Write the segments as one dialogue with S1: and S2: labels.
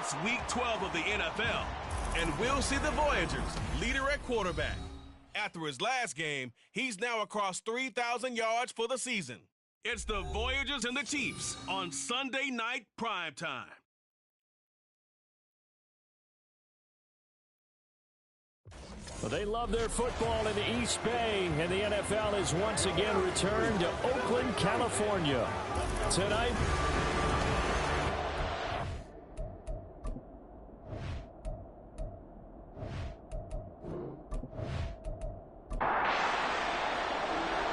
S1: It's Week 12 of the NFL, and we'll see the Voyagers leader at quarterback. After his last game, he's now across 3,000 yards for the season. It's the Voyagers and the Chiefs on Sunday Night Primetime.
S2: Well, they love their football in the East Bay, and the NFL has once again returned to Oakland, California. Tonight,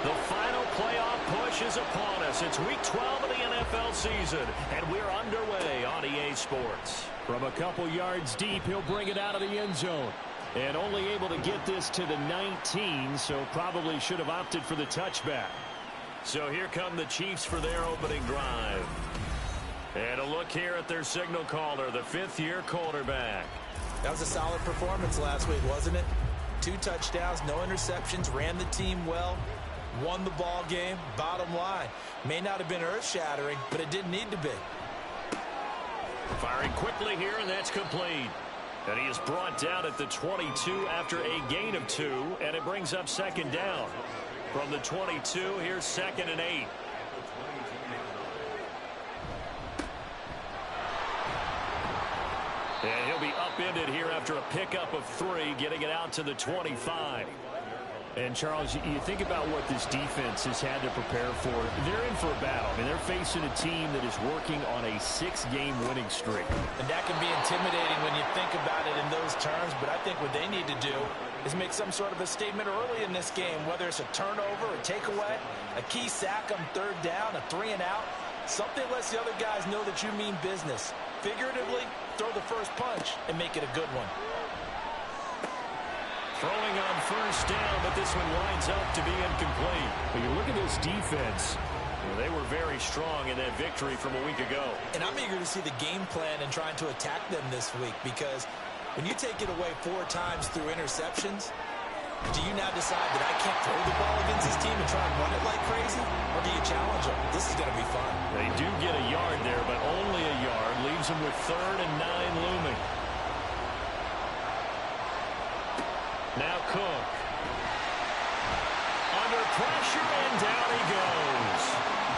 S2: the final playoff push is upon us. It's Week 12 of the NFL season, and we're underway on EA Sports. From a couple yards deep, he'll bring it out of the end zone. And only able to get this to the 19, so probably should have opted for the touchback. So here come the Chiefs for their opening drive. And a look here at their signal caller, the fifth-year quarterback.
S3: That was a solid performance last week, wasn't it? 2 touchdowns, no interceptions, ran the team well, won the ball game. Bottom line, may not have been earth-shattering, but it didn't need to be.
S2: Firing quickly here, and that's complete. And he is brought down at the 22 after a gain of 2, and it brings up second down. From the 22, here's 2nd and 8. And he'll be upended here after a pickup of 3, getting it out to the 25. And, Charles, you think about what this defense has had to prepare for. They're in for a battle. I mean, they're facing a team that is working on a 6-game winning streak.
S3: And that can be intimidating when you think about it in those terms, but I think what they need to do is make some sort of a statement early in this game, whether it's a turnover, a takeaway, a key sack on 3rd down, a 3-and-out. Something lets the other guys know that you mean business. Figuratively, throw the first punch and make it a good one.
S2: Throwing on 1st down, but this one winds up to be incomplete. But you look at this defense. Well, they were very strong in that victory from a week ago.
S3: And I'm eager to see the game plan and trying to attack them this week, because when you take it away 4 times through interceptions, do you now decide that I can't throw the ball against this team and try and run it like crazy? Or do you challenge them? This is going to be fun.
S2: They do get a yard there, but only a yard. Leaves them with 3rd and 9 looming. Now Cook. Under pressure, and down he goes.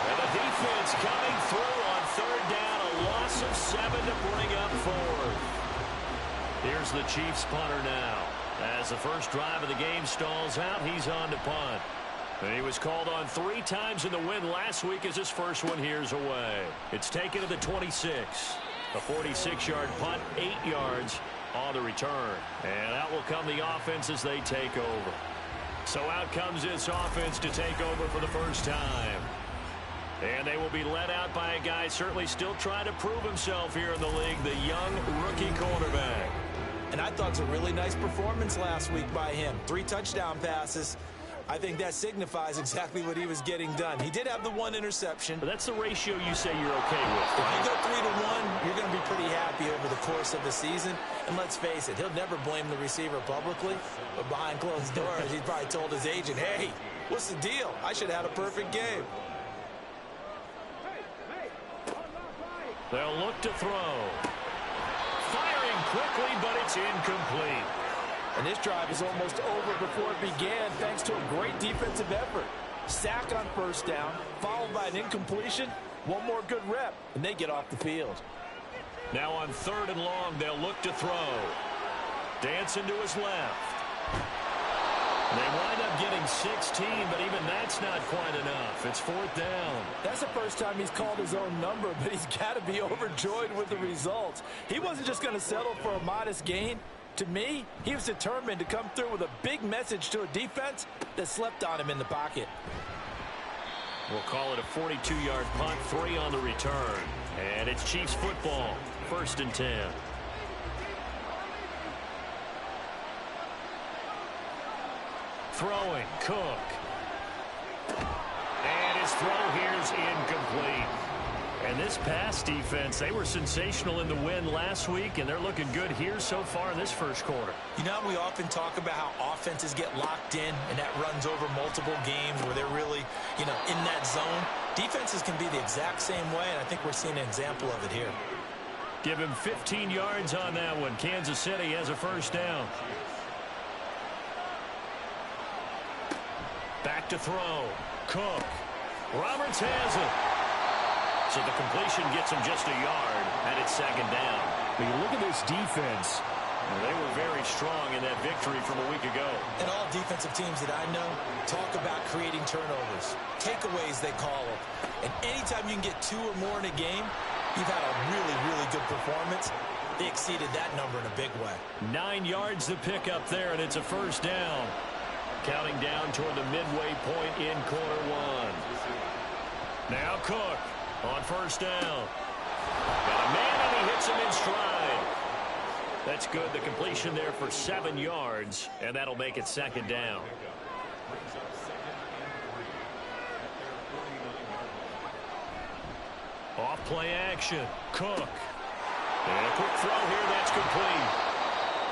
S2: And the defense coming through on 3rd down. A loss of 7 to bring up 4th. Here's the Chiefs punter now. As the first drive of the game stalls out, he's on to punt. And he was called on 3 times in the win last week as his first one here's away. It's taken to the 26. A 46-yard punt, 8 yards on the return. And out will come the offense as they take over. So out comes this offense to take over for the first time. And they will be led out by a guy certainly still trying to prove himself here in the league, the young rookie quarterback.
S3: And I thought it was a really nice performance last week by him. 3 touchdown passes. I think that signifies exactly what he was getting done. He did have the 1 interception.
S2: But that's the ratio you say you're okay with.
S3: If you go 3-to-1, you're going to be pretty happy over the course of the season. And let's face it, he'll never blame the receiver publicly. But behind closed doors, he's probably told his agent, hey, what's the deal? I should have had a perfect game.
S2: They'll look to throw. Firing quickly, but it's incomplete.
S3: And this drive is almost over before it began, thanks to a great defensive effort. Sack on 1st down, followed by an incompletion. 1 more good rep, and they get off the field.
S2: Now on 3rd and long, they'll look to throw. Dancing to his left. They wind up getting 16, but even that's not quite enough. It's 4th down.
S3: That's the first time he's called his own number, but he's got to be overjoyed with the results. He wasn't just going to settle for a modest gain. To me, he was determined to come through with a big message to a defense that slept on him in the pocket.
S2: We'll call it a 42-yard punt, 3 on the return. And it's Chiefs football, 1st and 10. Throwing, Cook. And his throw here's incomplete. And this pass defense, they were sensational in the win last week, and they're looking good here so far in this first quarter.
S3: You know, we often talk about how offenses get locked in, and that runs over multiple games where they're really, in that zone. Defenses can be the exact same way, and I think we're seeing an example of it here.
S2: Give him 15 yards on that one. Kansas City has a first down. Back to throw. Cook. Roberts has it. So the completion gets him just a yard, and it's second down.
S4: When you look at this defense,
S2: they were very strong in that victory from a week ago.
S3: And all defensive teams that I know talk about creating turnovers. Takeaways, they call them. And anytime you can get 2 or more in a game, you've had a really, really good performance. They exceeded that number in a big way.
S2: 9 yards to pick up there, and it's a first down. Counting down toward the midway point in quarter one. Now Cook on first down. Got a man, and he hits him in stride. That's good. The completion there for 7 yards, and that'll make it second down. Off play action. Cook. And a quick throw here. That's complete.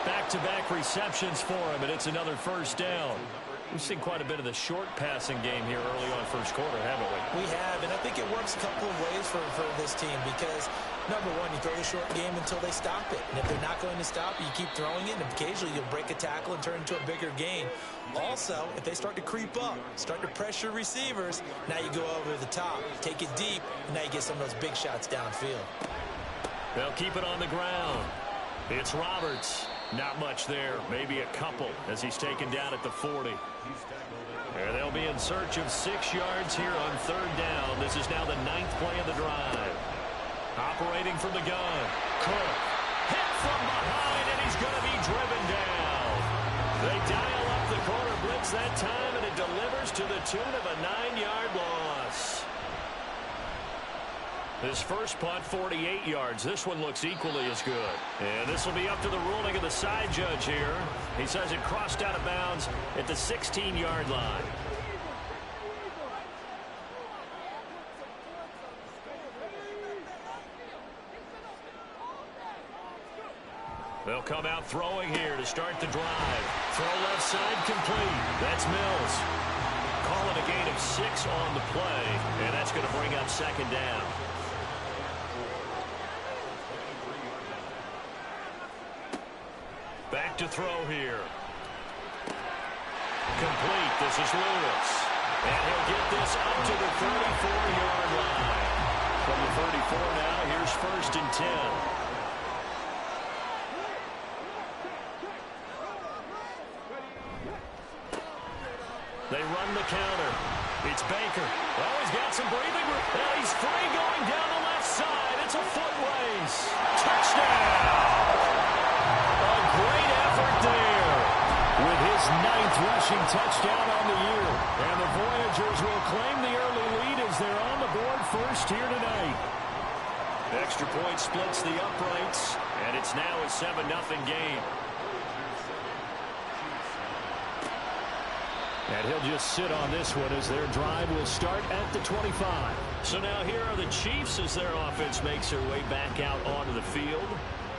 S2: Back-to-back receptions for him, and it's another first down. We've seen quite a bit of the short passing game here early on first quarter, haven't we?
S3: We have, and I think it works a couple of ways for this team because, number one, you throw the short game until they stop it. And if they're not going to stop it, you keep throwing it, and occasionally you'll break a tackle and turn it into a bigger gain. Also, if they start to creep up, start to pressure receivers, now you go over the top, take it deep, and now you get some of those big shots downfield.
S2: They'll keep it on the ground. It's Roberts. Not much there, maybe a couple as he's taken down at the 40. And they'll be in search of 6 yards here on third down. This is now the 9th play of the drive. Operating from the gun. Cook. Hit from behind, and he's going to be driven down. They dial up the corner blitz that time, and it delivers to the tune of a 9-yard loss. This first punt, 48 yards. This one looks equally as good. And this will be up to the ruling of the side judge here. He says it crossed out of bounds at the 16-yard line. They'll come out throwing here to start the drive. Throw left side complete. That's Mills. Call it a gain of 6 on the play, and that's going to bring up second down. Back to throw here. Complete. This is Lewis. And he'll get this up to the 34-yard line. From the 34 now, here's first and 10. They run the counter. It's Baker. Oh, he's got some breathing room. And he's free going down the left side. It's a foot race. Touchdown! Great effort there with his 9th rushing touchdown on the year. And the Voyagers will claim the early lead as they're on the board first here tonight. Extra point splits the uprights, and it's now a 7-0 game.
S4: And he'll just sit on this one as their drive will start at the 25.
S2: So now here are the Chiefs as their offense makes their way back out onto the field.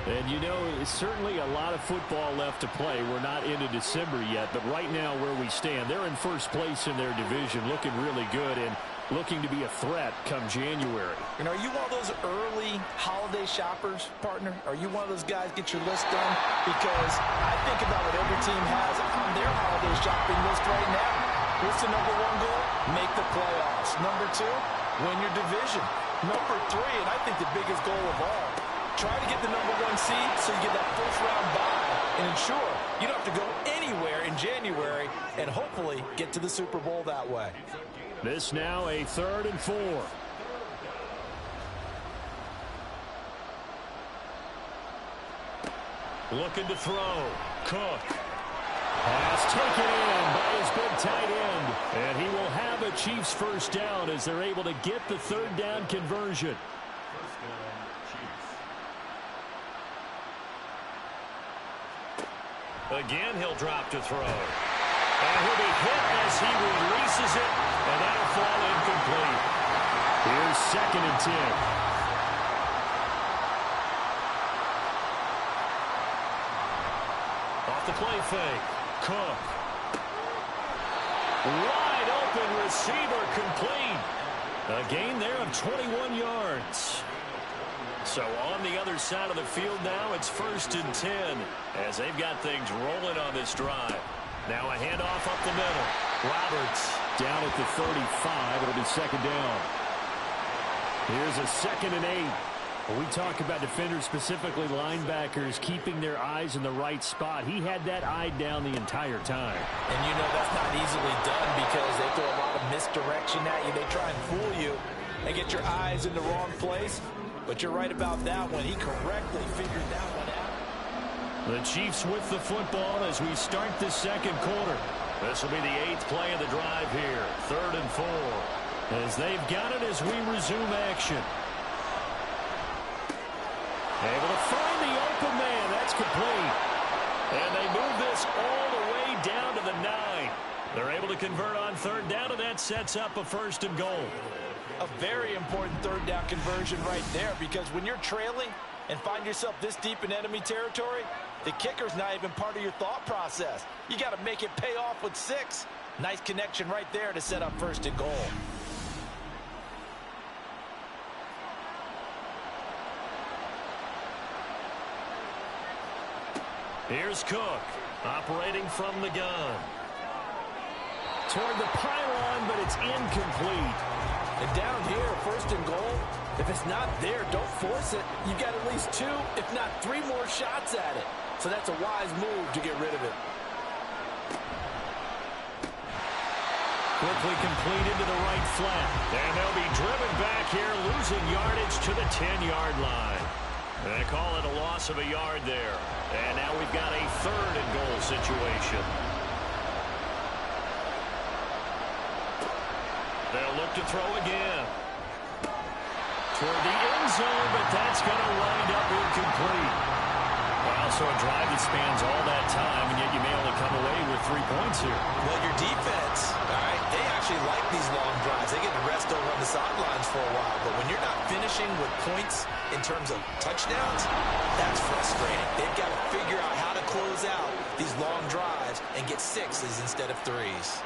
S4: And, you know, it's certainly a lot of football left to play. We're not into December yet, but right now where we stand, they're in first place in their division, looking really good and looking to be a threat come January.
S3: And are you one of those early holiday shoppers, partner? Are you one of those guys get your list done? Because I think about what every team has on their holiday shopping list right now. What's the number 1 goal? Make the playoffs. Number 2, win your division. Number 3, and I think the biggest goal of all, try to get the number 1 seed so you get that first-round bye and ensure you don't have to go anywhere in January and hopefully get to the Super Bowl that way.
S4: This now a 3rd and 4.
S2: Looking to throw. Cook.
S4: Pass taken in by his big tight end. And he will have a Chiefs first down as they're able to get the 3rd down conversion.
S2: Again, he'll drop to throw. And he'll be hit as he releases it, and that'll fall incomplete.
S4: Here's 2nd and 10.
S2: Off the play fake. Cook. Wide open receiver complete. A gain there of 21 yards. So on the other side of the field now, it's 1st and 10 as they've got things rolling on this drive. Now a handoff up the middle. Roberts
S4: down at the 35. It'll be 2nd down. Here's a 2nd and 8. When we talk about defenders, specifically linebackers, keeping their eyes in the right spot, he had that eye down the entire time.
S3: And you know that's not easily done because they throw a lot of misdirection at you. They try and fool you and get your eyes in the wrong place. But you're right about that one. He correctly figured that one out.
S2: The Chiefs with the football as we start the 2nd quarter. This will be the 8th play of the drive here. 3rd and 4. As they've got it as we resume action. Able to find the open man. That's complete. And they move this all the way down to the 9. They're able to convert on 3rd down, and that sets up a 1st and goal.
S3: A very important 3rd down conversion right there, because when you're trailing and find yourself this deep in enemy territory, the kicker's not even part of your thought process. You got to make it pay off with 6. Nice connection right there to set up 1st and goal.
S2: Here's Cook, operating from the gun.
S4: Toward the pylon, but it's incomplete.
S3: And down here, 1st and goal, if it's not there, don't force it. You've got at least 2, if not 3 more shots at it. So that's a wise move to get rid of it.
S2: Quickly completed to the right flat. And they'll be driven back here, losing yardage to the 10-yard line. They call it a loss of a yard there. And now we've got a 3rd and goal situation. They'll look to throw again. Toward the end zone, but that's going to wind up incomplete. Wow, so a drive that spans all that time, and yet you may only come away with 3 points here.
S3: Well, your defense, all right, they actually like these long drives. They get to rest over on the sidelines for a while. But when you're not finishing with points in terms of touchdowns, that's frustrating. They've got to figure out how to close out these long drives and get 6s instead of 3s.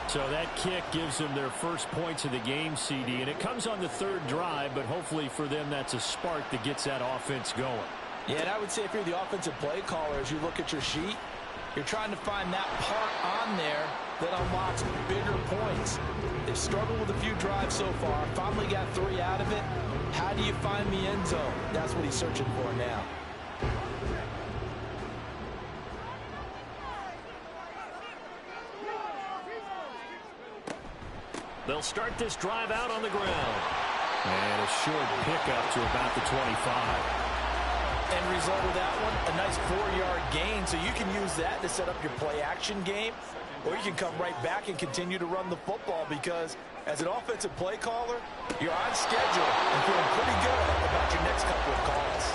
S4: So that kick gives them their first points of the game, CD, and it comes on the 3rd drive, but hopefully for them that's a spark that gets that offense going.
S3: Yeah, and I would say if you're the offensive play caller, as you look at your sheet, you're trying to find that part on there that unlocks bigger points. They've struggled with a few drives so far, finally got 3 out of it. How do you find the end zone? That's what he's searching for now.
S2: They'll start this drive out on the ground.
S4: And a short pickup to about the 25.
S3: End result of that one, a nice 4-yard gain, so you can use that to set up your play-action game, or you can come right back and continue to run the football, because as an offensive play caller, you're on schedule and feeling pretty good about your next couple of calls.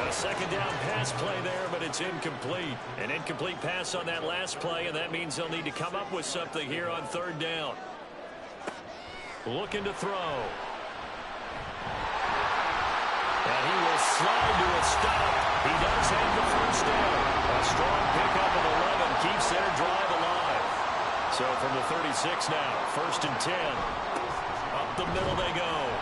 S2: A 2nd down pass play there, but it's incomplete. An incomplete pass on that last play, and that means they'll need to come up with something here on 3rd down. Looking to throw. And he will slide to a stop. He does have the 1st down. A strong pickup of 11 keeps their drive alive. So from the 36 now, 1st and 10. Up the middle they go.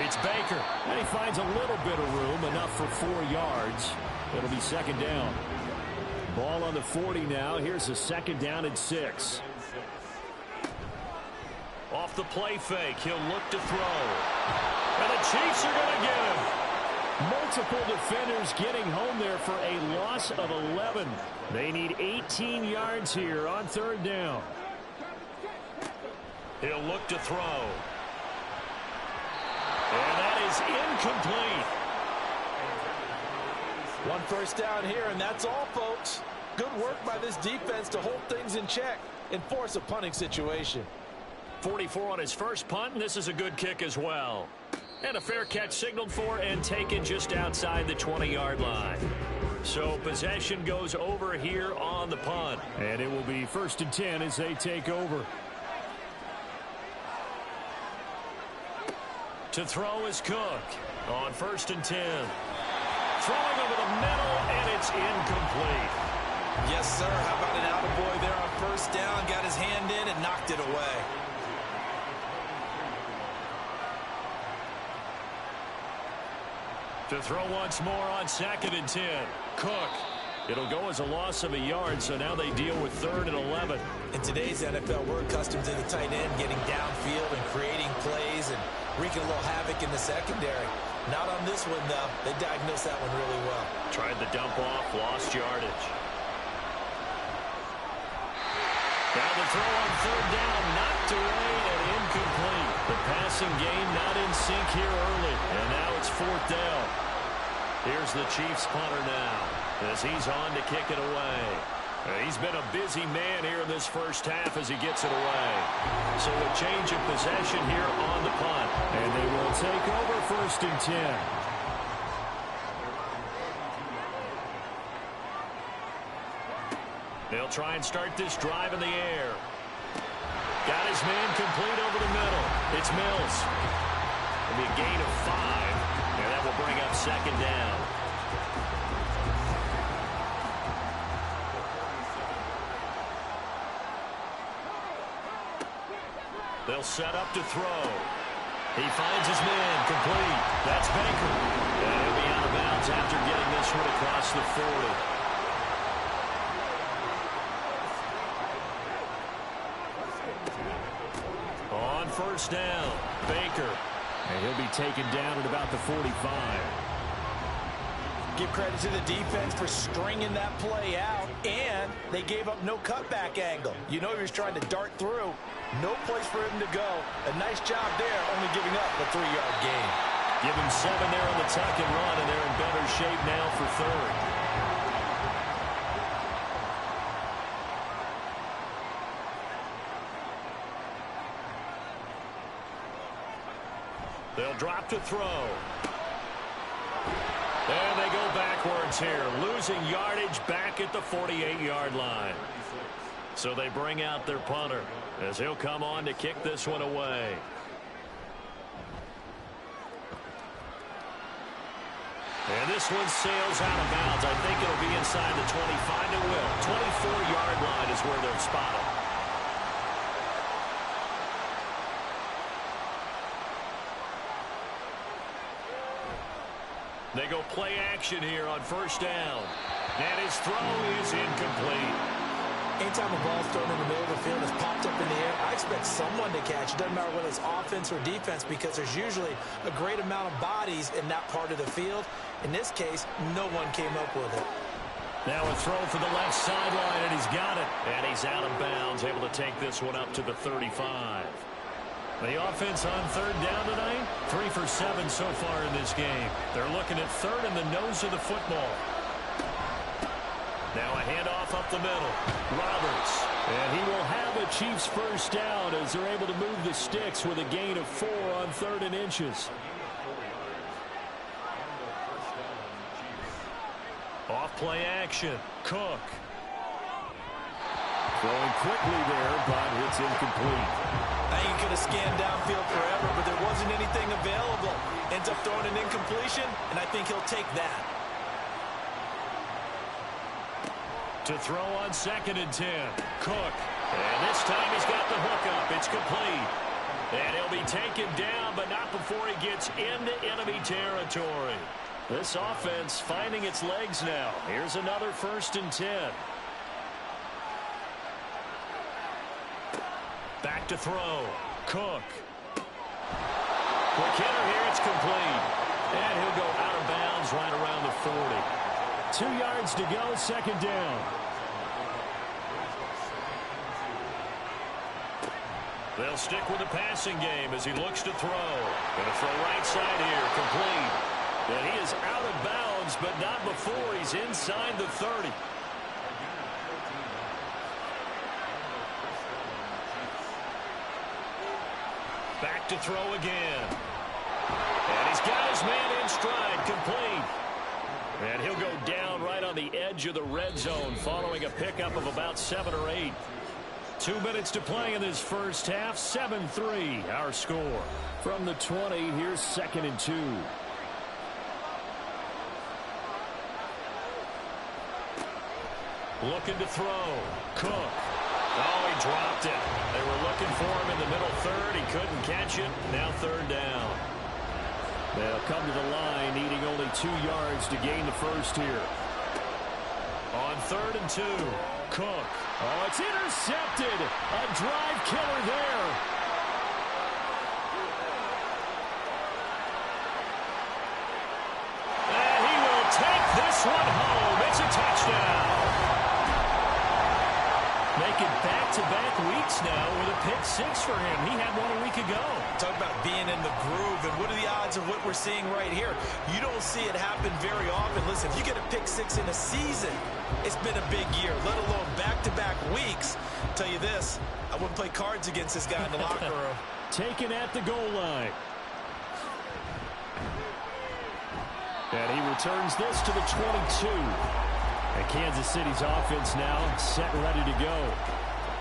S2: It's Baker.
S4: And he finds a little bit of room, enough for 4 yards. It'll be 2nd down. Ball on the 40 now. Here's a 2nd down and 6.
S2: Off the play fake, he'll look to throw. And the Chiefs are going to get him.
S4: Multiple defenders getting home there for a loss of 11. They need 18 yards here on 3rd down.
S2: He'll look to throw. And that is incomplete.
S3: 1 1st down here, and that's all, folks. Good work by this defense to hold things in check and force a punting situation.
S2: 44 on his first punt, and this is a good kick as well. And a fair catch signaled for and taken just outside the 20-yard line. So possession goes over here on the punt.
S4: And it will be 1st and 10 as they take over.
S2: To throw is Cook on 1st and 10. Throwing over the middle, and it's incomplete.
S3: Yes, sir. How about an attaboy there on 1st down? Got his hand in and knocked it away.
S4: To throw once more on 2nd and 10. Cook. It'll go as a loss of a yard, so now they deal with 3rd and 11.
S3: In today's NFL, we're accustomed to the tight end getting downfield and creating plays and wreaking a little havoc in the secondary. Not on this one, though. They diagnosed that one really well.
S4: Tried the dump off, lost yardage. Now the throw on 3rd down, knocked away and incomplete. The passing game not in sync here early, and now it's 4th down. Here's the Chiefs punter now, as he's on to kick it away. He's been a busy man here in this first half as he gets it away. So a change of possession here on the punt. And they will take over 1st and 10. They'll try and start this drive in the air. Got his man complete over the middle. It's Mills. It'll be a gain of 5, and that will bring up 2nd down. They'll set up to throw. He finds his man complete. That's Baker. And he'll be out of bounds after getting this one across the 40. On 1st down, Baker. And he'll be taken down at about the 45.
S3: Give credit to the defense for stringing that play out, and they gave up no cutback angle. You know he was trying to dart through. No place for him to go. A nice job there, only giving up a 3-yard gain.
S4: Give him 7 there on the tuck and run, and they're in better shape now for 3rd. They'll drop to throw. And they go backwards here, losing yardage back at the 48-yard line. So they bring out their punter as he'll come on to kick this one away. And this one sails out of bounds. I think it'll be inside the 25. It will. 24-yard line is where they'll spot it. They go play action here on 1st down. And his throw is incomplete.
S3: Anytime a ball's thrown in the middle of the field, it's popped up in the air, I expect someone to catch. It doesn't matter whether it's offense or defense, because there's usually a great amount of bodies in that part of the field. In this case, no one came up with it.
S4: Now a throw for the left sideline, and he's got it. And he's out of bounds, able to take this one up to the 35. The offense on 3rd down tonight, 3 for 7 so far in this game. They're looking at 3rd in the nose of the football. Now a handoff up the middle. Roberts. And he will have a Chiefs 1st down as they're able to move the sticks with a gain of 4 on 3rd and inches. Off play action. Cook. Throwing quickly there, but it's incomplete.
S3: I think he could have scanned downfield forever, but there wasn't anything available. Ends up throwing an incompletion, and I think he'll take that.
S4: To throw on 2nd and 10. Cook. And this time he's got the hook up. It's complete. And he'll be taken down, but not before he gets into enemy territory. This offense finding its legs now. Here's another 1st and 10. Back to throw. Cook. Quick hitter here. It's complete. And he'll go out of bounds right around the 40. 2 yards to go. 2nd down. They'll stick with the passing game as he looks to throw. Going to throw right side here. Complete. And he is out of bounds, but not before he's inside the 30. Back to throw again. And he's got his man in stride, complete. And he'll go down right on the edge of the red zone following a pickup of about 7 or 8. 2 minutes to play in this first half. 7-3 our score. From the 20, here's 2nd and 2. Looking to throw. Cook. Oh, he dropped it. They were looking for him in the middle 3rd. He couldn't catch it. Now 3rd down. They'll come to the line, needing only 2 yards to gain the first here.
S2: On 3rd and 2, Cook.
S4: Oh, it's intercepted. A drive killer there.
S2: And he will take this one home. It's a touchdown. Making back-to-back weeks now with a pick 6 for him. He had one a week ago.
S3: Talk about being in the groove, and what are the odds of what we're seeing right here? You don't see it happen very often. Listen, if you get a pick 6 in a season, it's been a big year, let alone back-to-back weeks. I'll tell you this, I wouldn't play cards against this guy in the locker room.
S4: Taken at the goal line. And he returns this to the 22. And Kansas City's offense now set ready to go.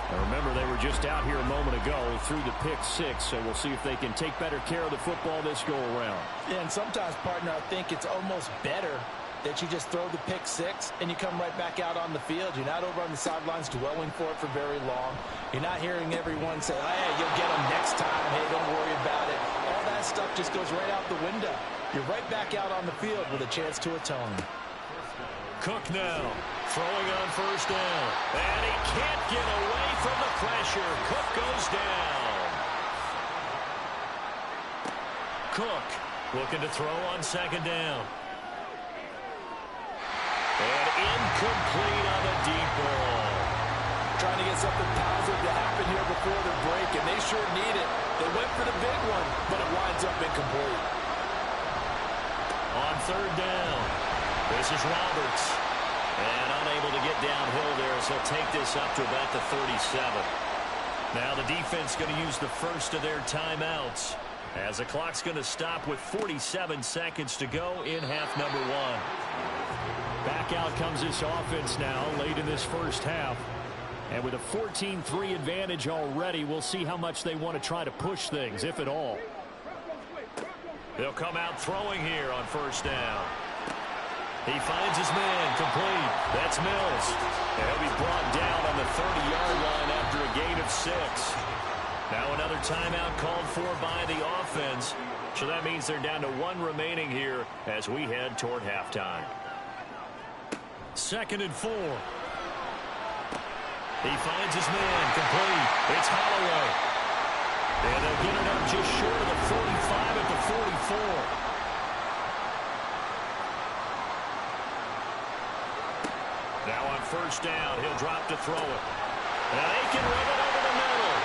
S4: And remember, they were just out here a moment ago through the pick 6, so we'll see if they can take better care of the football this go-around.
S3: Yeah, and sometimes, partner, I think it's almost better that you just throw the pick 6 and you come right back out on the field. You're not over on the sidelines dwelling for it for very long. You're not hearing everyone say, hey, you'll get them next time. Hey, don't worry about it. All that stuff just goes right out the window. You're right back out on the field with a chance to atone.
S2: Cook now, throwing on 1st down. And he can't get away from the pressure. Cook goes down. Cook looking to throw on 2nd down. And incomplete on the deep ball.
S3: Trying to get something positive to happen here before the break, and they sure need it. They went for the big one, but it winds up incomplete.
S2: On 3rd down, this is Roberts. And unable to get downhill there, so he'll take this up to about the 37. Now the defense going to use the first of their timeouts, as the clock's going to stop with 47 seconds to go in half number 1.
S4: Back out comes this offense now late in this first half. And with a 14-3 advantage already, we'll see how much they want to try to push things, if at all.
S2: They'll come out throwing here on 1st down. He finds his man complete. That's Mills. And he'll be brought down on the 30-yard line after a gain of 6. Now another timeout called for by the offense. So that means they're down to 1 remaining here as we head toward halftime.
S4: 2nd and 4.
S2: He finds his man complete. It's Holloway. And they'll get it up just short of the 45 at the 44. Now on 1st down, he'll drop to throw it. And they can run it over the middle.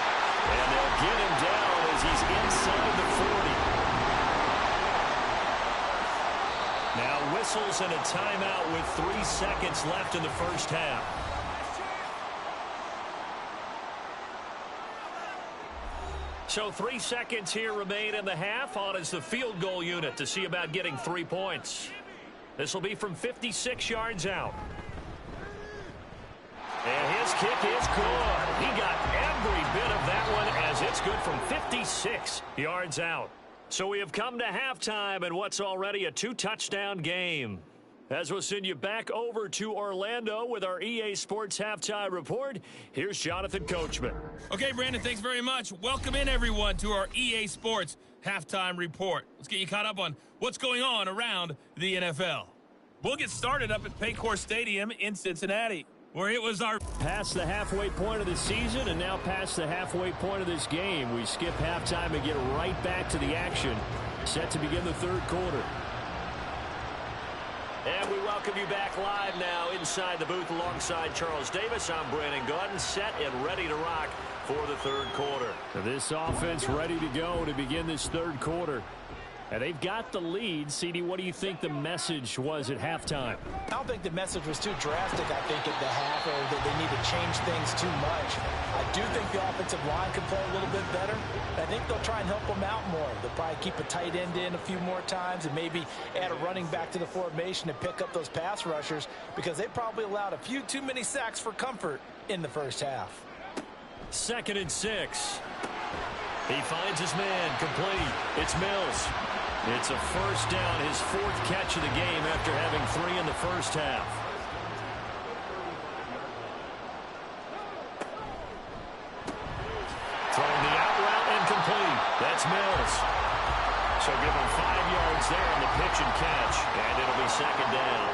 S2: And they'll get him down as he's inside the 40. Now whistles and a timeout with 3 seconds left in the first half. So 3 seconds here remain in the half. On is the field goal unit to see about getting 3 points. This will be from 56 yards out. And his kick is good. He got every bit of that one as it's good from 56 yards out. So we have come to halftime in what's already a 2-touchdown game. As we'll send you back over to Orlando with our EA Sports Halftime Report, here's Jonathan Coachman.
S1: Okay, Brandon, thanks very much. Welcome in, everyone, to our EA Sports Halftime Report. Let's get you caught up on what's going on around the NFL. We'll get started up at Paycor Stadium in Cincinnati, where it was our
S4: past the halfway point of the season and now past the halfway point of this game. We skip halftime and get right back to the action. Set to begin the 3rd quarter.
S2: And we welcome you back live now inside the booth alongside Charles Davis. I'm Brandon Gaudin, set and ready to rock for the 3rd quarter.
S4: This offense ready to go to begin this 3rd quarter. And they've got the lead. CD, what do you think the message was at halftime?
S3: I don't think the message was too drastic, I think, at the half, or that they need to change things too much. I do think the offensive line can play a little bit better. I think they'll try and help them out more. They'll probably keep a tight end in a few more times and maybe add a running back to the formation to pick up those pass rushers, because they probably allowed a few too many sacks for comfort in the first half.
S2: 2nd and 6. He finds his man complete. It's Mills. It's a 1st down, his 4th catch of the game after having 3 in the first half. Throwing the out route and complete. That's Mills. So give him 5 yards there on the pitch and catch, and it'll be second down.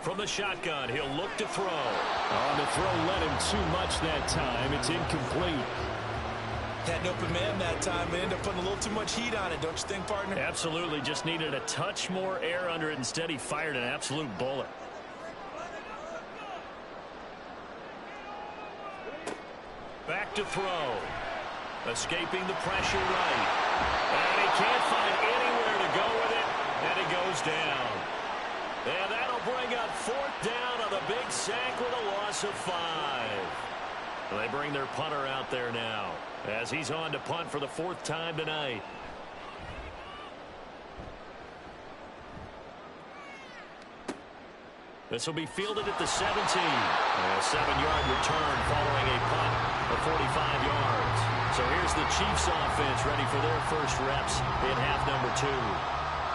S2: From the shotgun, he'll look to throw.
S4: On the throw, let him too much that time. It's incomplete.
S3: Had an open man that time, but ended up putting a little too much heat on it, don't you think, partner?
S2: Absolutely. Just needed a touch more air under it. Instead, he fired an absolute bullet. Back to throw. Escaping the pressure right. And he can't find anywhere to go with it. And he goes down. And that'll bring up 4th down on the big sack with a loss of 5. They bring their punter out there now as he's on to punt for the 4th time tonight. This will be fielded at the 17. A 7-yard return following a punt of 45 yards. So here's the Chiefs offense ready for their first reps in half number 2.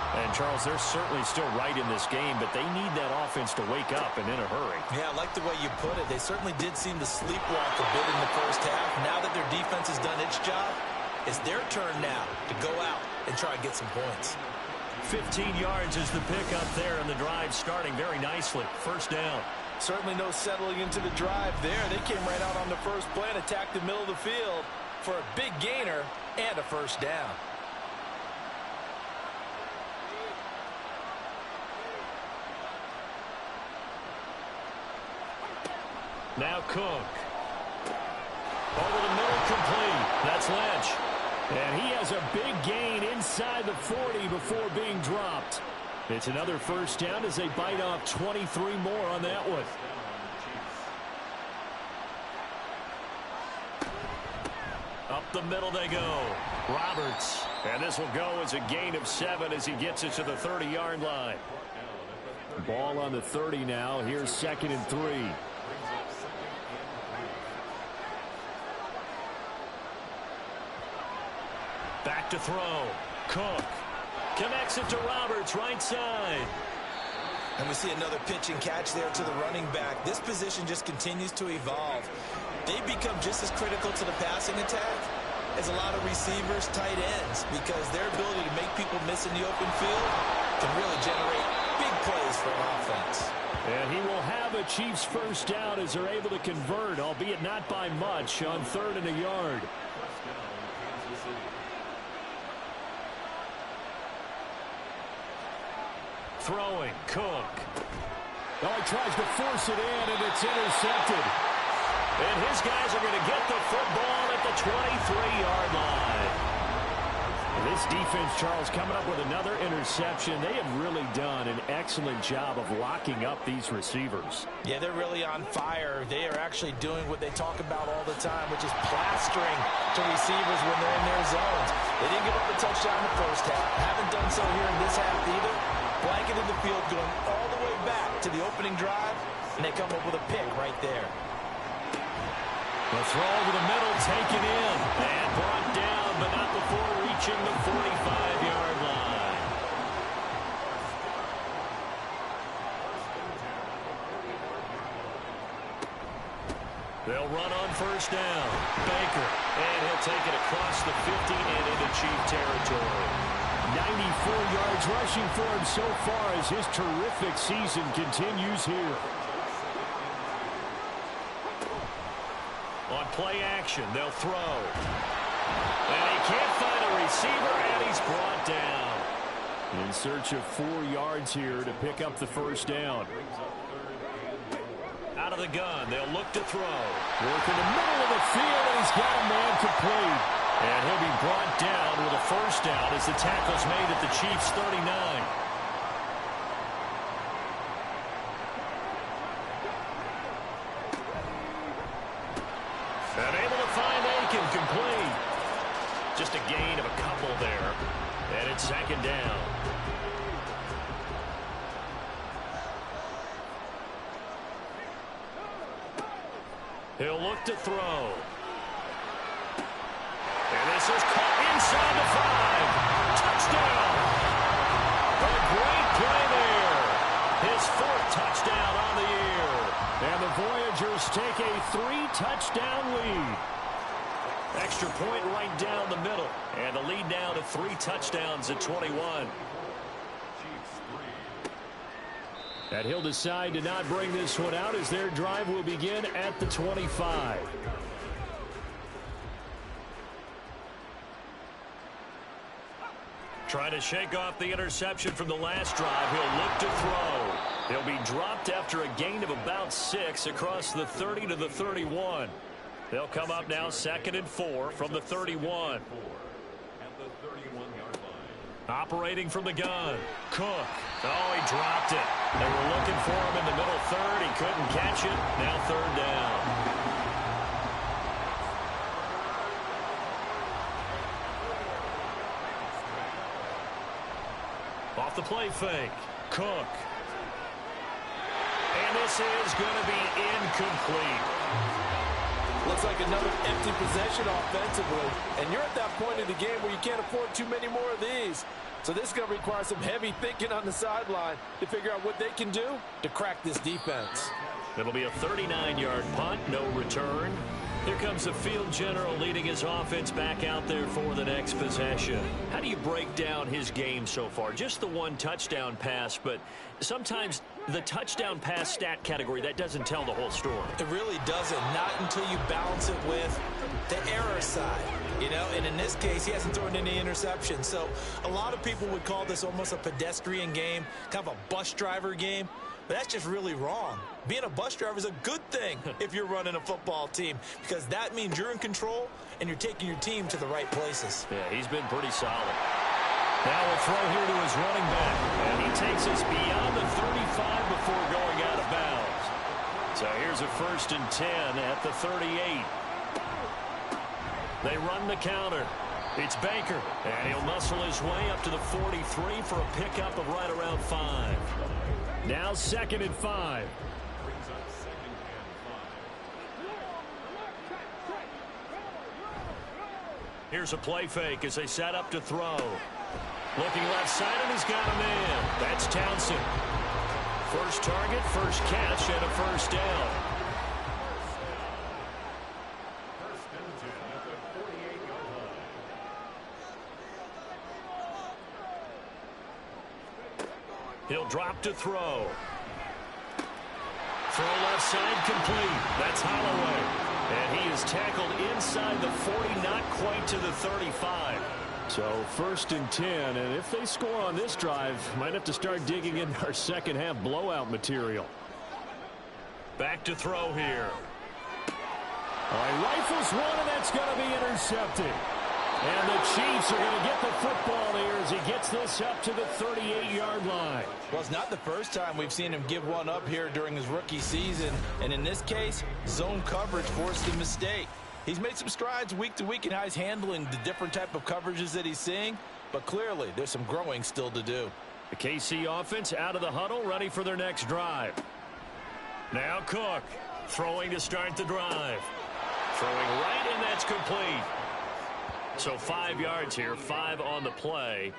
S2: And, Charles, they're certainly still right in this game, but they need that offense to wake up and in a hurry.
S3: Yeah, I like the way you put it. They certainly did seem to sleepwalk a bit in the first half. Now that their defense has done its job, it's their turn now to go out and try and get some points.
S2: 15 yards is the pickup there, and the drive starting very nicely. First down.
S3: Certainly no settling into the drive there. They came right out on the first play and attacked the middle of the field for a big gainer and a first down.
S2: Now Cook. Over the middle, complete. That's Lynch.
S4: And he has a big gain inside the 40 before being dropped. It's another first down as they bite off 23 more on that one.
S2: Up the middle they go. Roberts. And this will go as a gain of 7 as he gets it to the 30-yard line.
S4: Ball on the 30 now. Here's 2nd and 3.
S2: Back to throw. Cook connects it to Roberts, right side.
S3: And we see another pitch and catch there to the running back. This position just continues to evolve. They become just as critical to the passing attack as a lot of receivers, tight ends, because their ability to make people miss in the open field can really generate big plays for an offense.
S4: And he will have a Chiefs first down as they're able to convert, albeit not by much, on 3rd and a yard.
S2: Throwing, Cook.
S4: Oh, he tries to force it in, and it's intercepted.
S2: And his guys are going to get the football at the 23-yard line.
S4: This defense, Charles, coming up with another interception. They have really done an excellent job of locking up these receivers.
S3: Yeah, they're really on fire. They are actually doing what they talk about all the time, which is plastering to receivers when they're in their zones. They didn't give up a touchdown in the first half. Haven't done so here in this half either. Blanket in the field going all the way back to the opening drive, and they come up with a pick right there.
S2: The throw over the middle, taken in, and brought down, but not before reaching the 45-yard line. They'll run on first down. Baker, and he'll take it across the 50 and into Chief territory.
S4: 94 yards rushing for him so far as his terrific season continues here.
S2: On play action, they'll throw. And he can't find a receiver, and he's brought down.
S4: In search of 4 yards here to pick up the first down.
S2: Out of the gun, they'll look to throw.
S4: Work in the middle of the field, and he's got a man complete.
S2: And he'll be brought down with a first down as the tackle's made at the Chiefs' 39. And able to find Aiken, complete. Just a gain of a couple there. And it's 2nd down. He'll look to throw. And this is caught inside the 5. Touchdown. A great play there. His
S4: Voyagers take a 3-touchdown lead.
S2: Extra point right down the middle. And the lead now to 3 touchdowns at 21.
S4: And he'll decide to not bring this one out as their drive will begin at the 25.
S2: Trying to shake off the interception from the last drive. He'll look to throw. He'll be dropped after a gain of about 6 across the 30 to the 31. They'll come up now 2nd and 4 from the 31. Operating from the gun. Cook. Oh, he dropped it. They were looking for him in the middle third. He couldn't catch it. Now 3rd down. Off the play fake. Cook. And this is going to be incomplete.
S3: Looks like another empty possession offensively. And you're at that point in the game where you can't afford too many more of these. So this is going to require some heavy thinking on the sideline to figure out what they can do to crack this defense.
S2: It'll be a 39-yard punt, no return. Here comes the field general leading his offense back out there for the next possession. How do you break down his game so far? Just the 1 touchdown pass, but sometimes the touchdown pass stat category, that doesn't tell the whole story.
S3: It really doesn't, not until you balance it with the error side. You know, and in this case, he hasn't thrown any interceptions. So a lot of people would call this almost a pedestrian game, kind of a bus driver game. But that's just really wrong. Being a bus driver is a good thing if you're running a football team, because that means you're in control and you're taking your team to the right places.
S2: Yeah, he's been pretty solid. Now we'll throw here to his running back. And he takes us beyond the 35 before going out of bounds. So here's a 1st and 10 at the 38. They run the counter. It's Baker. And he'll muscle his way up to the 43 for a pickup of right around 5.
S4: Now 2nd and 5.
S2: Here's a play fake as they set up to throw. Looking left side, and he's got a man. That's Townsend. First target, first catch, and a 1st down. He'll drop to throw. Throw left side complete. That's Holloway. And he is tackled inside the 40, not quite to the 35.
S4: So 1st and 10, and if they score on this drive, might have to start digging in our second half blowout material.
S2: Back to throw here.
S4: All right, rifles one, and that's going to be intercepted. And the Chiefs are going to get the football here as he gets this up to the 38-yard line.
S3: Well, it's not the first time we've seen him give one up here during his rookie season. And in this case, zone coverage forced a mistake. He's made some strides week to week in how he's handling the different type of coverages that he's seeing. But clearly, there's some growing still to do.
S2: The KC offense out of the huddle, ready for their next drive. Now Cook throwing to start the drive. Throwing right, and that's complete. So 5 yards here, 5 on the play.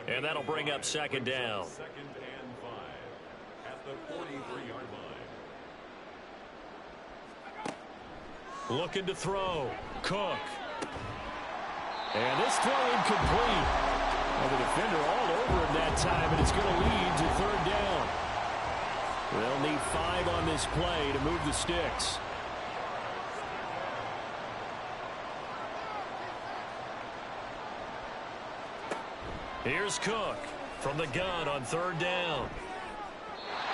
S2: And that'll bring up 2nd down.
S5: 2nd and 5 at the 43-yard line.
S2: Looking to throw. Cook.
S4: And this throw incomplete. Well, the defender all over him that time, and it's going to lead to 3rd down. They'll need 5 on this play to move the sticks.
S2: Here's Cook from the gun on 3rd down.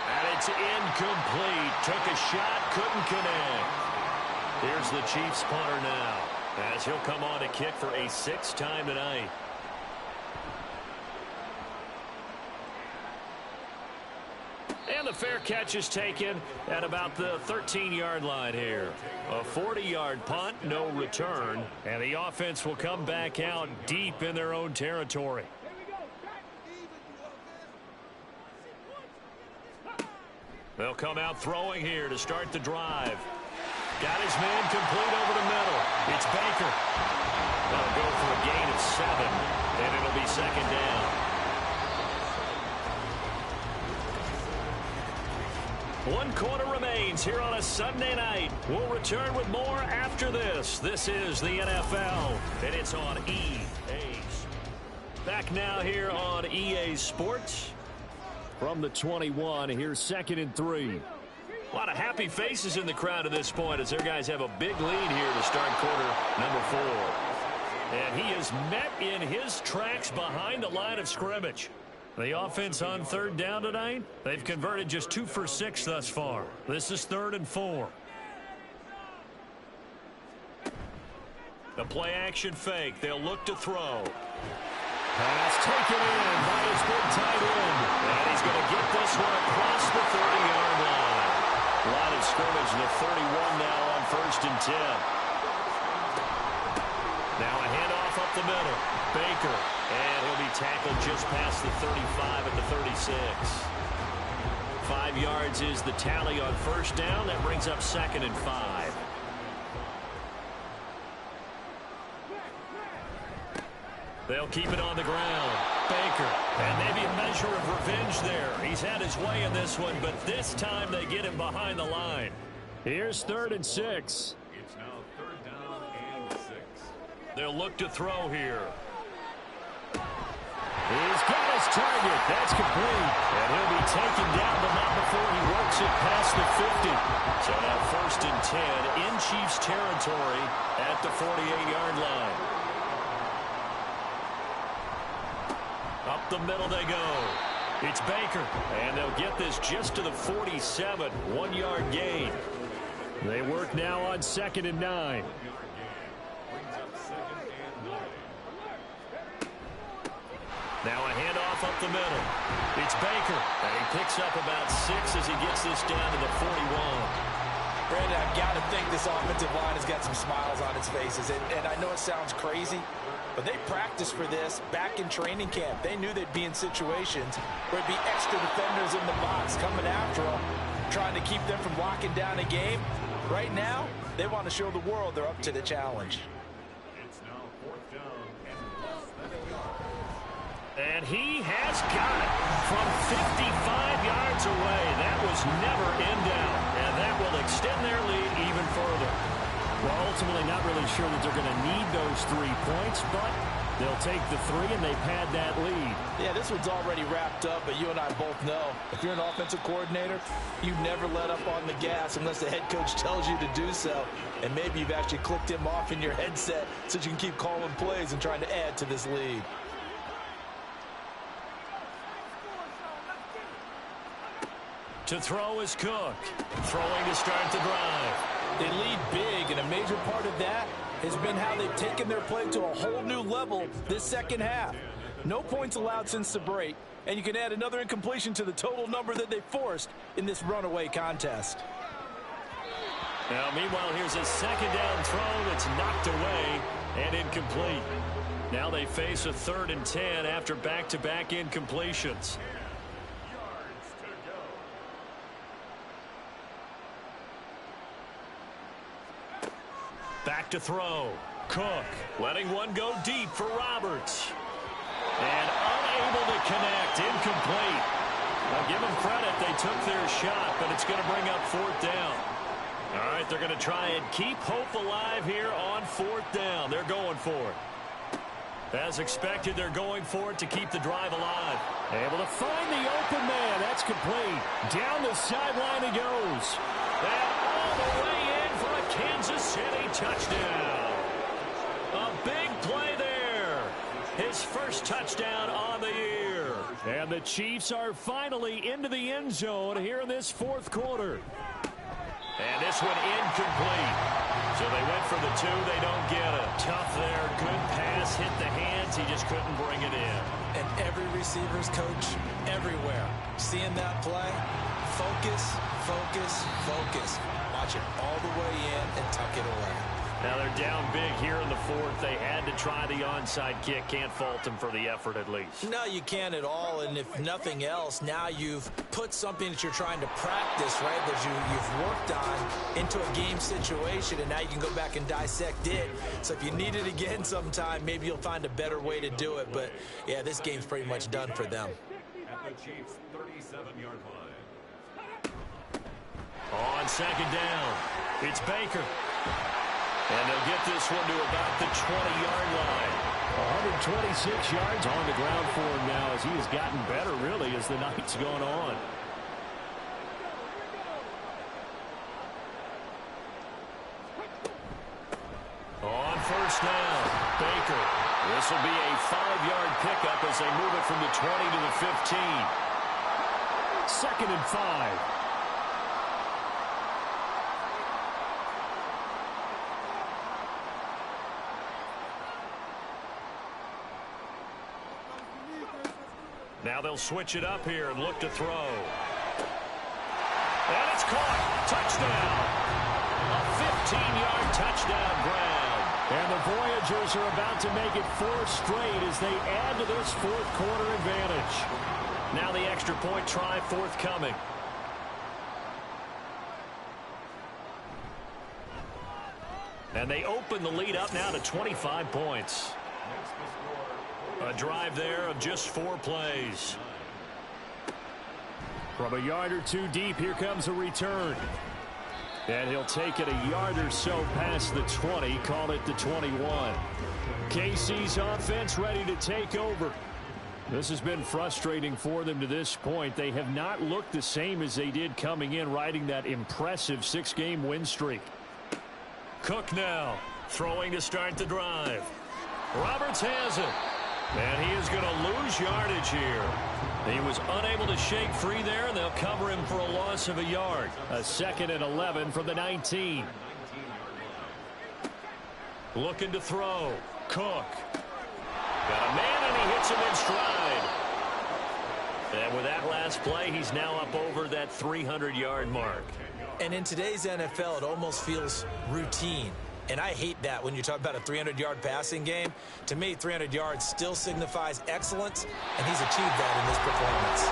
S2: And it's incomplete. Took a shot, couldn't connect. Here's the Chiefs punter now, as he'll come on to kick for a 6th time tonight. And the fair catch is taken at about the 13-yard line here. A 40-yard punt, no return. And the offense will come back out deep in their own territory. They'll come out throwing here to start the drive. Got his man complete over the middle. It's Baker. They'll go for a gain of 7, and it'll be 2nd down. One quarter remains here on a Sunday night. We'll return with more after this. This is the NFL, and it's on EA. Back now here on EA Sports.
S4: From the 21, here's 2nd and 3.
S2: A lot of happy faces in the crowd at this point as their guys have a big lead here to start quarter number 4.
S4: And he is met in his tracks behind the line of scrimmage. The offense on 3rd down tonight, they've converted just 2 for 6 thus far. This is 3rd and 4.
S2: The play action fake. They'll look to throw.
S4: Pass taken in by his big tight end.
S2: And he's going to get this one across the 30-yard line. Line of scrimmage to the 31 now on 1st and 10. Now a handoff up the middle. Baker. And he'll be tackled just past the 35 at the 36. 5 yards is the tally on 1st down. That brings up 2nd and 5. They'll keep it on the ground. Baker. And maybe a measure of revenge there. He's had his way in this one, but this time they get him behind the line.
S4: Here's 3rd and 6.
S5: It's now 3rd down and 6.
S2: They'll look to throw here.
S4: He's got his target. That's complete.
S2: And he'll be taken down, but not before he works it past the 50. So now 1st and 10 in Chiefs territory at the 48-yard line. Up the middle they go. It's Baker. And they'll get this just to the 47. 1-yard gain.
S4: They work now on 2nd and 9.
S2: Now a handoff up the middle. It's Baker. And he picks up about 6 as he gets this down to the 41.
S3: Brandon, I've got to think this offensive line has got some smiles on its faces. And I know it sounds crazy, but they practiced for this back in training camp. They knew they'd be in situations where it'd be extra defenders in the box coming after them, trying to keep them from locking down a game. Right now, they want to show the world they're up to the challenge.
S5: It's now 4th down and less than a yard.
S2: And he has got it from 55 yards away. That was never in doubt. And that will extend their lead even further.
S4: Well, ultimately not really sure that they're going to need those 3 points, but they'll take the 3 and they've had that lead.
S3: Yeah, this one's already wrapped up, but you and I both know if you're an offensive coordinator, you never let up on the gas unless the head coach tells you to do so. And maybe you've actually clicked him off in your headset so you can keep calling plays and trying to add to this lead.
S2: To throw is Cook. Throwing to start the drive.
S3: They lead big, and a major part of that has been how they've taken their play to a whole new level this second half. No points allowed since the break, and you can add another incompletion to the total number that they forced in this runaway contest.
S2: Now, meanwhile, here's a 2nd down throw that's knocked away and incomplete. Now they face a 3rd and 10 after back-to-back incompletions. Back to throw. Cook letting one go deep for Roberts. And unable to connect. Incomplete. Now give them credit. They took their shot, but it's going to bring up 4th down. All right, they're going to try and keep hope alive here on 4th down. They're going for it. As expected, they're going for it to keep the drive alive.
S4: Able to find the open man. That's complete. Down the sideline he goes.
S2: And all the way in for a Kansas City touchdown. A big play there. His first touchdown on the year.
S4: And the Chiefs are finally into the end zone here in this 4th quarter.
S2: And this one incomplete. So they went for the 2. They don't get it. Tough there. Good pass. Hit the hands. He just couldn't bring it in.
S3: And every receiver's coach everywhere. Seeing that play, focus, focus, focus. Watch it all the way in and tuck it away.
S2: Now they're down big here in the 4th. They had to try the onside kick. Can't fault them for the effort at least.
S3: No, you can't at all. And if nothing else, now you've put something that you're trying to practice, right, that you've worked on into a game situation, and now you can go back and dissect it. So if you need it again sometime, maybe you'll find a better way to do it. But, yeah, this game's pretty much done for them.
S5: At the Chiefs' 37-yard line.
S2: On second down, it's Baker. And they'll get this one to about the 20-yard line.
S4: 126 yards on the ground for him now as he has gotten better, really, as the night's gone on.
S2: On first down, Baker. This will be a 5-yard pickup as they move it from the 20 to the 15.
S4: 2nd and 5.
S2: Now they'll switch it up here and look to throw. And it's caught. Touchdown. A 15-yard touchdown grab.
S4: And the Voyagers are about to make it 4 straight as they add to this fourth-quarter advantage.
S2: Now the extra point try forthcoming. And they open the lead up now to 25 points. A drive there of just 4 plays.
S4: From a yard or 2 deep, here comes a return. And he'll take it a yard or so past the 20, call it the 21. KC's offense ready to take over. This has been frustrating for them to this point. They have not looked the same as they did coming in, riding that impressive 6-game win streak.
S2: Cook now, throwing to start the drive. Roberts has it. And he is going to lose yardage here. He was unable to shake free there, and they'll cover him for a loss of a yard.
S4: A 2nd and 11 from the 19.
S2: Looking to throw. Cook. Got a man, and he hits him in stride. And with that last play, he's now up over that 300-yard mark.
S3: And in today's NFL, it almost feels routine. And I hate that when you talk about a 300-yard passing game. To me, 300 yards still signifies excellence, and he's achieved that in this performance.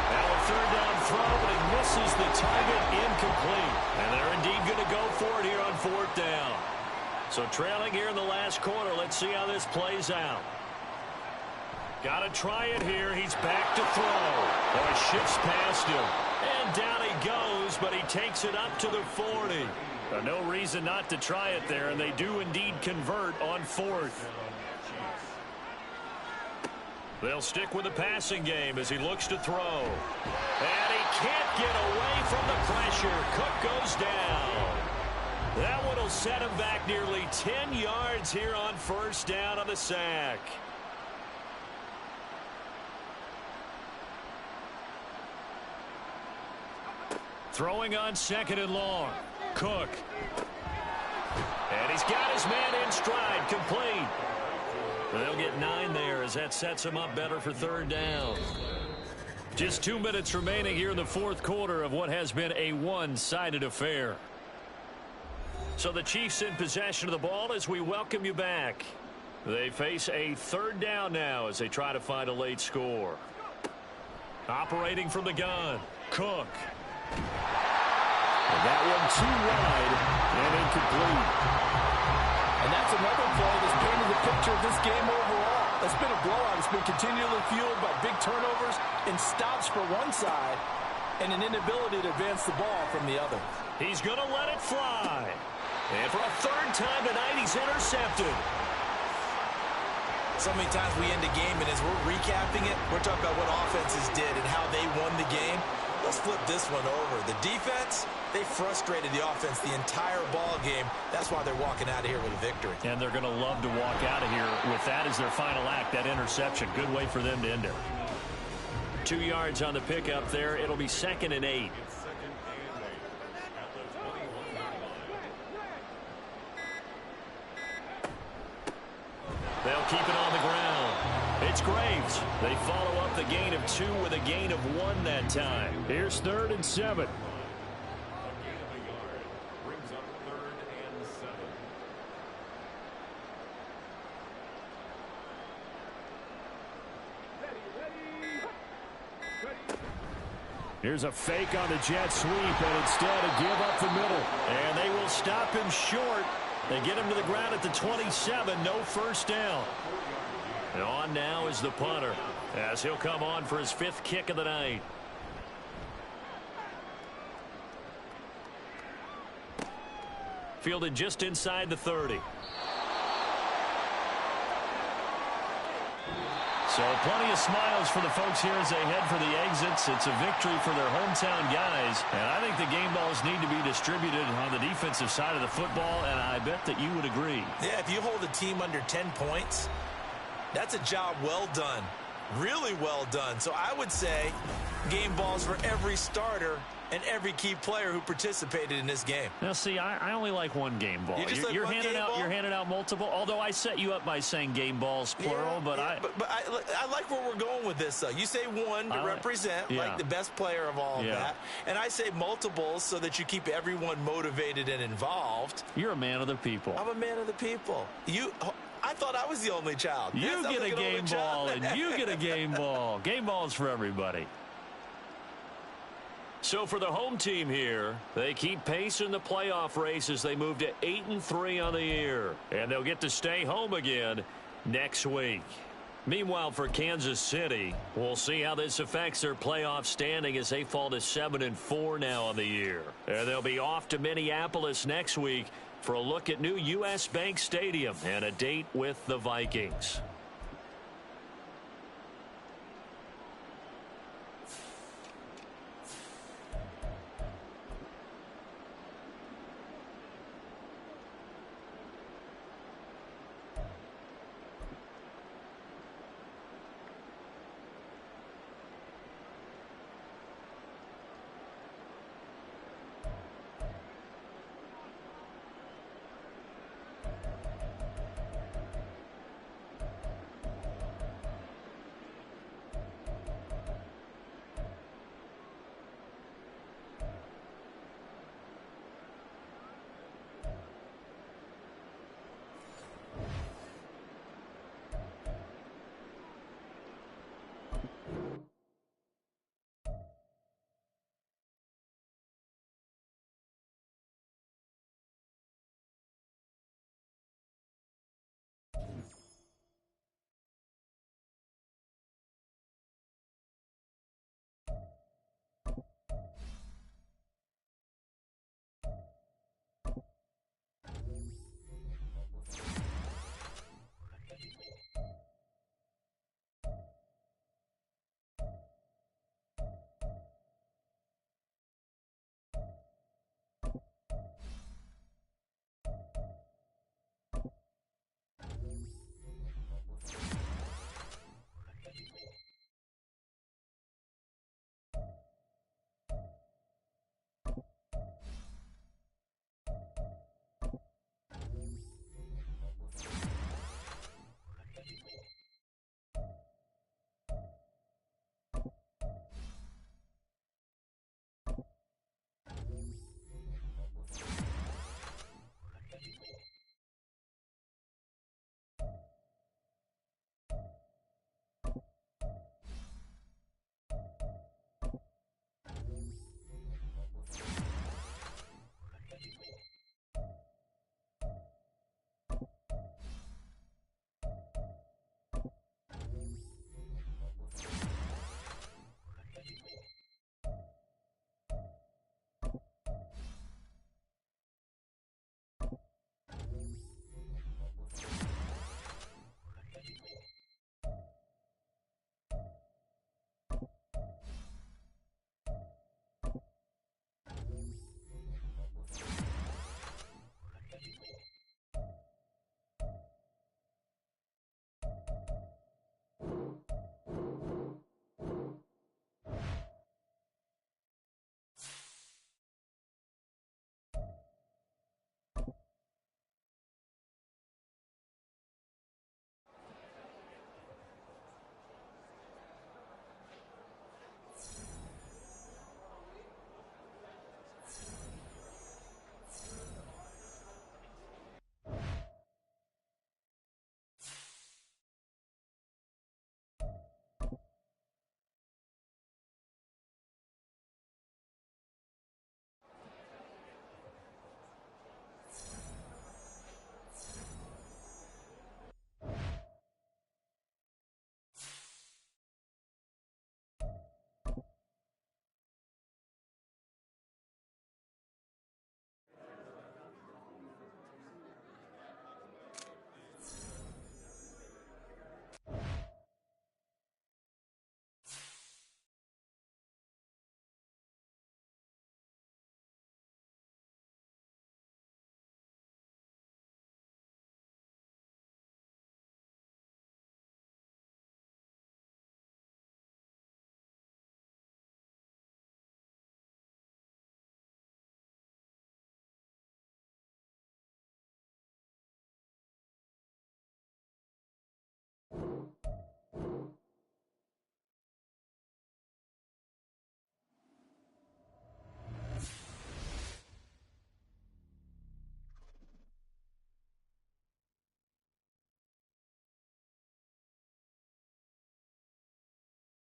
S2: Now a 3rd down throw, but he misses the target, incomplete. And they're indeed going to go for it here on 4th down. So trailing here in the last quarter, let's see how this plays out. Got to try it here. He's back to throw. Oh, it shifts past him. And down he goes, but he takes it up to the 40.
S4: No reason not to try it there, and they do indeed convert on 4th.
S2: They'll stick with the passing game as he looks to throw. And he can't get away from the pressure. Cook goes down. That one will set him back nearly 10 yards here on 1st down on the sack. Throwing on 2nd and long. Cook. And he's got his man in stride, complete. They'll get 9 there as that sets him up better for 3rd down. Just 2 minutes remaining here in the 4th quarter of what has been a one-sided affair. So the Chiefs in possession of the ball as we welcome you back. They face a 3rd down now as they try to find a late score. Operating from the gun, Cook.
S4: And that one too wide and incomplete.
S3: And that's another play that's painted the picture of this game overall. It's been a blowout. It's been continually fueled by big turnovers and stops for one side and an inability to advance the ball from the other.
S2: He's going to let it fly. And for a 3rd time tonight, he's intercepted.
S3: So many times we end a game, and as we're recapping it, we're talking about what offenses did and how they won the game. Let's flip this one over. The defense, they frustrated the offense the entire ball game. That's why they're walking out of here with a victory.
S4: And they're going to love to walk out of here with that as their final act, that interception. Good way for them to end it.
S2: 2 yards on the pickup there. It'll be 2nd and 8. They'll keep it on the ground. It's Graves. They follow up the gain of 2 with a gain of 1 that time.
S4: Here's 3rd and 7.
S5: Brings up 3rd and 7.
S4: Here's a fake on the jet sweep, and instead a give up the middle.
S2: And they will stop him short. They get him to the ground at the 27. No 1st down. And on now is the punter as he'll come on for his 5th kick of the night.
S4: Fielded just inside the 30. So plenty of smiles for the folks here as they head for the exits. It's a victory for their hometown guys. And I think the game balls need to be distributed on the defensive side of the football, and I bet that you would agree.
S3: Yeah, if you hold a team under 10 points, that's a job well done. Really well done. So I would say game balls for every starter and every key player who participated in this game.
S4: Now, see, I only like one game ball. You're handing out multiple. Although I set you up by saying game balls plural, but I
S3: like where we're going with this. Though you say one to represent, like the best player of all of that, and I say multiples so that you keep everyone motivated and involved.
S4: You're a man of the people.
S3: I'm a man of the people. I thought I was the only child.
S4: You get a game ball, and you get a game ball. Game balls for everybody. So for the home team here, they keep pace in the playoff race as they move to 8-3 on the year. And they'll get to stay home again next week. Meanwhile, for Kansas City, we'll see how this affects their playoff standing as they fall to 7-4 now on the year. And they'll be off to Minneapolis next week for a look at new U.S. Bank Stadium and a date with the Vikings.